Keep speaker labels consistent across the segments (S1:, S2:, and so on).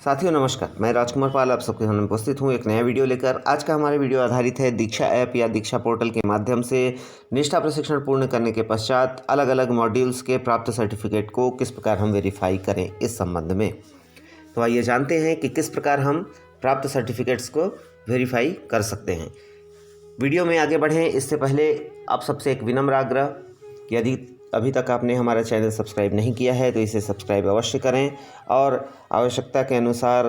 S1: साथियों नमस्कार, मैं राजकुमार पाल आप सबके सामने उपस्थित हूँ एक नया वीडियो लेकर। आज का हमारा वीडियो आधारित है दीक्षा ऐप या दीक्षा पोर्टल के माध्यम से निष्ठा प्रशिक्षण पूर्ण करने के पश्चात अलग अलग मॉड्यूल्स के प्राप्त सर्टिफिकेट को किस प्रकार हम वेरीफाई करें इस संबंध में। तो आइए जानते हैं कि किस प्रकार हम प्राप्त सर्टिफिकेट्स को वेरीफाई कर सकते हैं। वीडियो में आगे बढ़ें इससे पहले आप सबसे एक विनम्र आग्रह कि यदि अभी तक आपने हमारा चैनल सब्सक्राइब नहीं किया है तो इसे सब्सक्राइब अवश्य करें और आवश्यकता के अनुसार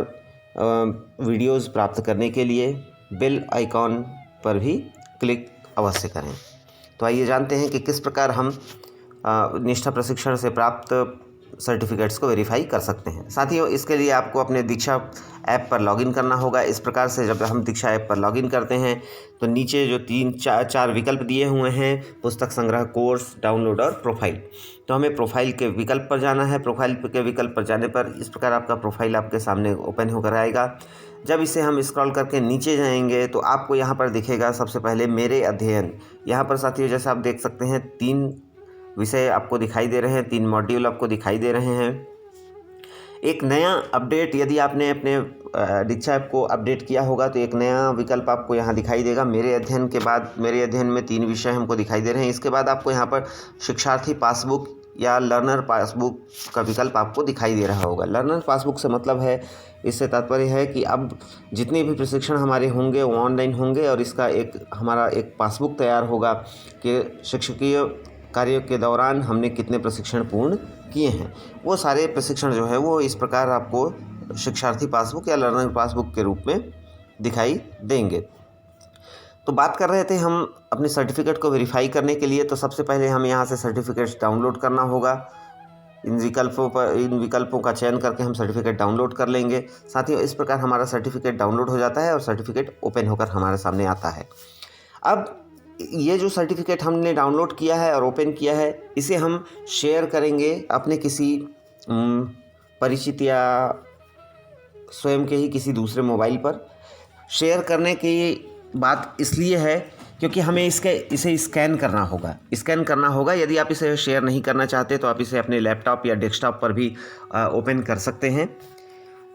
S1: वीडियोस प्राप्त करने के लिए बेल आइकॉन पर भी क्लिक अवश्य करें। तो आइए जानते हैं कि किस प्रकार हम निष्ठा प्रशिक्षण से प्राप्त सर्टिफिकेट्स को वेरीफाई कर सकते हैं। साथियों, इसके लिए आपको अपने दीक्षा ऐप पर लॉगिन करना होगा। इस प्रकार से जब हम दीक्षा ऐप पर लॉगिन करते हैं तो नीचे जो चार विकल्प दिए हुए हैं, पुस्तक संग्रह, कोर्स, डाउनलोड और प्रोफाइल। तो हमें प्रोफाइल के विकल्प पर जाना है। प्रोफाइल के विकल्प पर जाने पर इस प्रकार आपका प्रोफाइल आपके सामने ओपन होकर आएगा। जब इसे हम स्क्रॉल करके नीचे जाएंगे तो आपको यहाँ पर दिखेगा सबसे पहले मेरे अध्ययन। यहाँ पर साथियों जैसा आप देख सकते हैं 3 विषय आपको दिखाई दे रहे हैं, 3 मॉड्यूल आपको दिखाई दे रहे हैं। एक नया अपडेट, यदि आपने अपने दीक्षा ऐप को अपडेट किया होगा तो एक नया विकल्प आपको यहाँ दिखाई देगा। मेरे अध्ययन के बाद मेरे अध्ययन में 3 विषय हमको दिखाई दे रहे हैं। इसके बाद आपको यहाँ पर शिक्षार्थी पासबुक या लर्नर पासबुक का विकल्प आपको दिखाई दे रहा होगा। लर्नर पासबुक से मतलब है, इससे तात्पर्य है कि अब जितने भी प्रशिक्षण हमारे होंगे वो ऑनलाइन होंगे और इसका हमारा एक पासबुक तैयार होगा कि शिक्षकीय कार्यों के दौरान हमने कितने प्रशिक्षण पूर्ण किए हैं। वो सारे प्रशिक्षण जो है वो इस प्रकार आपको शिक्षार्थी पासबुक या लर्नर पासबुक के रूप में दिखाई देंगे। तो बात कर रहे थे हम अपने सर्टिफिकेट को वेरीफाई करने के लिए। तो सबसे पहले हमें यहाँ से सर्टिफिकेट्स डाउनलोड करना होगा। इन विकल्पों का चयन करके हम सर्टिफिकेट डाउनलोड कर लेंगे। साथियों, इस प्रकार हमारा सर्टिफिकेट डाउनलोड हो जाता है और सर्टिफिकेट ओपन होकर हमारे सामने आता है। अब ये जो सर्टिफिकेट हमने डाउनलोड किया है और ओपन किया है, इसे हम शेयर करेंगे अपने किसी परिचित या स्वयं के ही किसी दूसरे मोबाइल पर। शेयर करने की बात इसलिए है क्योंकि हमें इसे स्कैन करना होगा। यदि आप इसे शेयर नहीं करना चाहते तो आप इसे अपने लैपटॉप या डेस्कटॉप पर भी ओपन कर सकते हैं।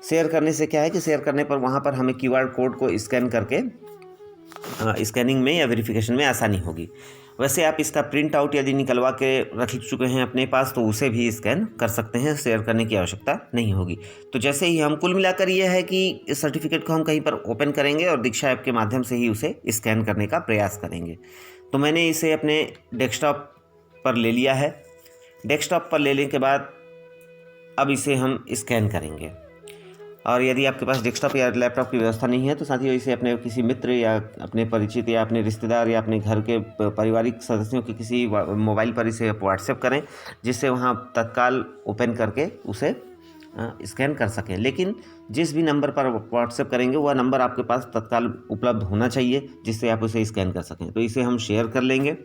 S1: शेयर करने से क्या है कि शेयर करने पर वहाँ पर हमें QR कोड को स्कैन करके स्कैनिंग में या वेरिफिकेशन में आसानी होगी। वैसे आप इसका प्रिंट आउट यदि निकलवा के रख चुके हैं अपने पास तो उसे भी स्कैन कर सकते हैं, शेयर करने की आवश्यकता नहीं होगी। तो जैसे ही हम कुल मिलाकर ये है कि इस सर्टिफिकेट को हम कहीं पर ओपन करेंगे और दीक्षा ऐप के माध्यम से ही उसे स्कैन करने का प्रयास करेंगे। तो मैंने इसे अपने डेस्कटॉप पर ले लिया है। डेस्कटॉप पर लेने के बाद अब इसे हम स्कैन करेंगे। और यदि आपके पास डेस्कटॉप या लैपटॉप की व्यवस्था नहीं है तो साथियों इसे अपने किसी मित्र या अपने परिचित या अपने रिश्तेदार या अपने घर के पारिवारिक सदस्यों के किसी मोबाइल पर इसे व्हाट्सएप करें, जिससे वहाँ तत्काल ओपन करके उसे स्कैन कर सकें। लेकिन जिस भी नंबर पर व्हाट्सएप करेंगे वह नंबर आपके पास तत्काल उपलब्ध होना चाहिए जिससे आप उसे स्कैन कर सकें। तो इसे हम शेयर कर लेंगे।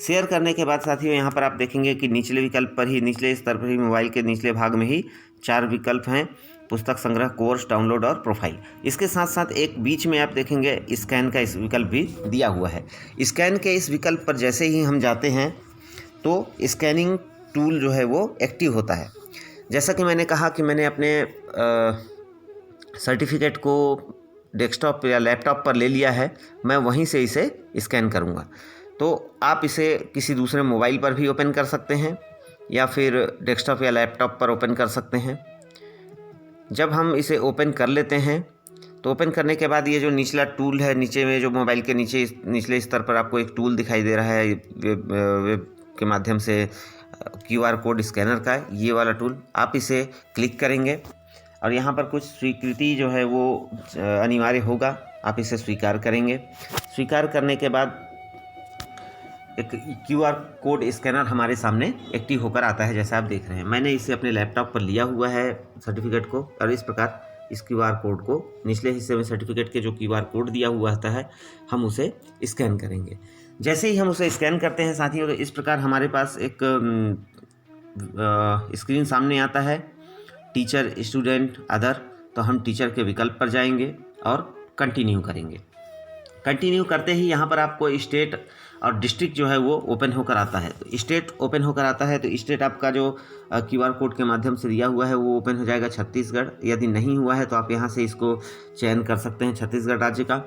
S1: शेयर करने के बाद साथियों यहाँ पर आप देखेंगे कि निचले विकल्प पर ही, निचले स्तर पर ही, मोबाइल के निचले भाग में ही 4 विकल्प हैं, पुस्तक संग्रह, कोर्स, डाउनलोड और प्रोफाइल। इसके साथ साथ एक बीच में आप देखेंगे स्कैन का इस विकल्प भी दिया हुआ है। स्कैन के इस विकल्प पर जैसे ही हम जाते हैं तो स्कैनिंग टूल जो है वो एक्टिव होता है। जैसा कि मैंने कहा कि मैंने अपने सर्टिफिकेट को डेस्कटॉप या लैपटॉप पर ले लिया है, मैं वहीं से इसे स्कैन करूँगा। तो आप इसे किसी दूसरे मोबाइल पर भी ओपन कर सकते हैं या फिर डेस्कटॉप या लैपटॉप पर ओपन कर सकते हैं। जब हम इसे ओपन कर लेते हैं तो ओपन करने के बाद ये जो निचला टूल है, नीचे में जो मोबाइल के नीचे निचले स्तर पर आपको एक टूल दिखाई दे रहा है वेब के माध्यम से QR कोड स्कैनर का, ये वाला टूल, आप इसे क्लिक करेंगे और यहाँ पर कुछ स्वीकृति जो है वो अनिवार्य होगा। आप इसे स्वीकार करेंगे। स्वीकार करने के बाद एक QR कोड स्कैनर हमारे सामने एक्टिव होकर आता है, जैसा आप देख रहे हैं। मैंने इसे अपने लैपटॉप पर लिया हुआ है सर्टिफिकेट को और इस प्रकार इस QR कोड को निचले हिस्से में सर्टिफिकेट के जो QR कोड दिया हुआ होता है हम उसे स्कैन करेंगे। जैसे ही हम उसे स्कैन करते हैं साथियों तो इस प्रकार हमारे पास एक स्क्रीन सामने आता है, टीचर, स्टूडेंट, अदर। तो हम टीचर के विकल्प पर जाएंगे और कंटिन्यू करेंगे। कंटिन्यू करते ही यहाँ पर आपको स्टेट और डिस्ट्रिक्ट जो है वो ओपन होकर आता है। तो स्टेट ओपन होकर आता है तो स्टेट आपका जो QR कोड के माध्यम से दिया हुआ है वो ओपन हो जाएगा छत्तीसगढ़। यदि नहीं हुआ है तो आप यहाँ से इसको चयन कर सकते हैं छत्तीसगढ़ राज्य का।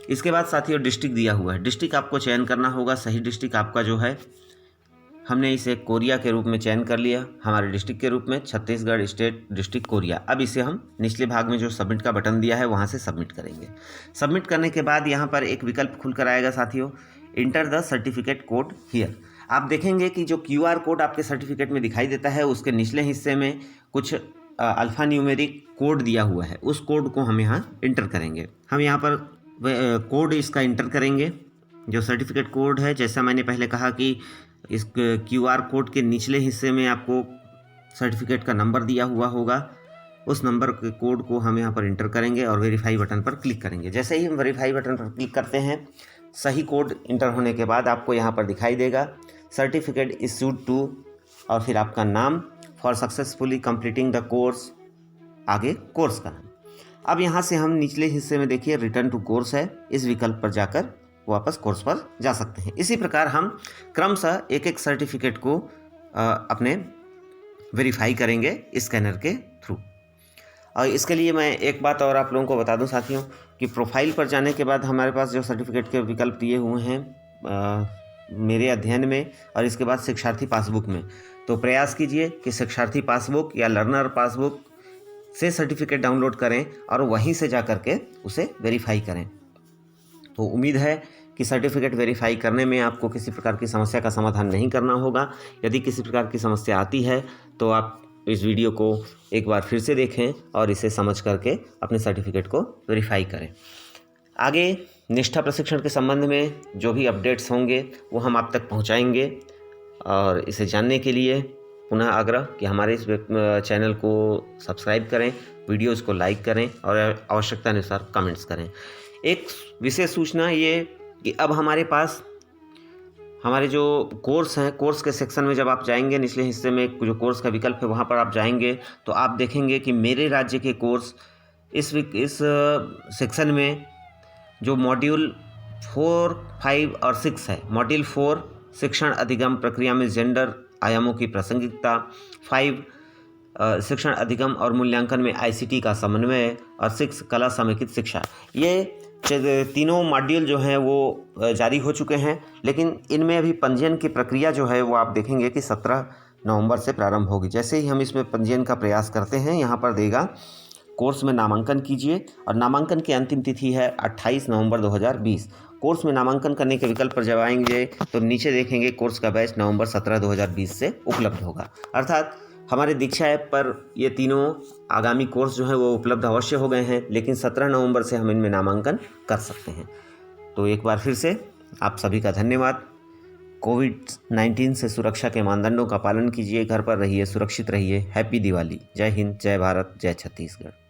S1: इसके बाद साथियों डिस्ट्रिक्ट दिया हुआ है, डिस्ट्रिक्ट आपको चयन करना होगा। सही डिस्ट्रिक्ट आपका जो है, हमने इसे कोरिया के रूप में चयन कर लिया, हमारे डिस्ट्रिक्ट के रूप में छत्तीसगढ़ स्टेट डिस्ट्रिक्ट कोरिया। अब इसे हम निचले भाग में जो सबमिट का बटन दिया है वहाँ से सबमिट करेंगे। सबमिट करने के बाद यहाँ पर एक विकल्प खुल कर आएगा साथियों, enter the certificate code here. आप देखेंगे कि जो QR कोड आपके सर्टिफिकेट में दिखाई देता है उसके निचले हिस्से में कुछ अल्फ़ा न्यूमेरिक कोड दिया हुआ है, उस कोड को हम यहाँ इंटर करेंगे। हम यहाँ पर कोड इसका इंटर करेंगे, जो सर्टिफिकेट कोड है। जैसा मैंने पहले कहा कि इस QR कोड के निचले हिस्से में आपको सर्टिफिकेट का नंबर दिया हुआ होगा, उस नंबर के कोड को हम यहाँ पर इंटर करेंगे और वेरीफाई बटन पर क्लिक करेंगे। जैसे ही हम वेरीफाई बटन पर क्लिक करते हैं, सही कोड इंटर होने के बाद आपको यहाँ पर दिखाई देगा सर्टिफिकेट इशूड टू, और फिर आपका नाम, for successfully completing the course, आगे कोर्स का नाम। अब यहाँ से हम निचले हिस्से में देखिए रिटर्न टू कोर्स है, इस विकल्प पर जाकर वापस कोर्स पर जा सकते हैं। इसी प्रकार हम क्रमशः एक एक सर्टिफिकेट को अपने वेरीफाई करेंगे स्कैनर के थ्रू। और इसके लिए मैं एक बात और आप लोगों को बता दूं साथियों कि प्रोफाइल पर जाने के बाद हमारे पास जो सर्टिफिकेट के विकल्प दिए हुए हैं मेरे अध्ययन में और इसके बाद शिक्षार्थी पासबुक में, तो प्रयास कीजिए कि शिक्षार्थी पासबुक या लर्नर पासबुक से सर्टिफिकेट डाउनलोड करें और वहीं से जा कर के उसे वेरीफाई करें। तो उम्मीद है कि सर्टिफिकेट वेरीफाई करने में आपको किसी प्रकार की समस्या का समाधान नहीं करना होगा। यदि किसी प्रकार की समस्या आती है तो आप इस वीडियो को एक बार फिर से देखें और इसे समझ करके अपने सर्टिफिकेट को वेरीफाई करें। आगे निष्ठा प्रशिक्षण के संबंध में जो भी अपडेट्स होंगे वो हम आप तक पहुंचाएंगे, और इसे जानने के लिए पुनः आग्रह कि हमारे इस चैनल को सब्सक्राइब करें, वीडियोस को लाइक करें और आवश्यकता अनुसार कमेंट्स करें। एक विशेष सूचना ये कि अब हमारे पास हमारे जो कोर्स हैं, कोर्स के सेक्शन में जब आप जाएंगे, निचले हिस्से में जो कोर्स का विकल्प है वहाँ पर आप जाएंगे तो आप देखेंगे कि मेरे राज्य के कोर्स इस सेक्शन में जो मॉड्यूल 4, 5 और 6 है, मॉड्यूल 4 शिक्षण अधिगम प्रक्रिया में जेंडर आयामों की प्रासंगिकता, 5 शिक्षण अधिगम और मूल्यांकन में ICT का समन्वय, और 6 कला समेकित शिक्षा, ये तीनों मॉड्यूल जो हैं वो जारी हो चुके हैं। लेकिन इनमें अभी पंजीयन की प्रक्रिया जो है वो आप देखेंगे कि 17 नवंबर से प्रारंभ होगी। जैसे ही हम इसमें पंजीयन का प्रयास करते हैं, यहाँ पर देगा कोर्स में नामांकन कीजिए, और नामांकन की अंतिम तिथि है 28 नवंबर 2020। कोर्स में नामांकन करने के विकल्प पर जब आएंगे तो नीचे देखेंगे कोर्स का बैच नवंबर 17, 2020 से उपलब्ध होगा। अर्थात हमारे दीक्षा ऐप पर ये तीनों आगामी कोर्स जो है वो उपलब्ध अवश्य हो गए हैं, लेकिन 17 नवंबर से हम इनमें नामांकन कर सकते हैं। तो एक बार फिर से आप सभी का धन्यवाद। कोविड-19 से सुरक्षा के मानदंडों का पालन कीजिए, घर पर रहिए, सुरक्षित रहिए। हैप्पी दिवाली। जय हिंद, जय भारत, जय छत्तीसगढ़।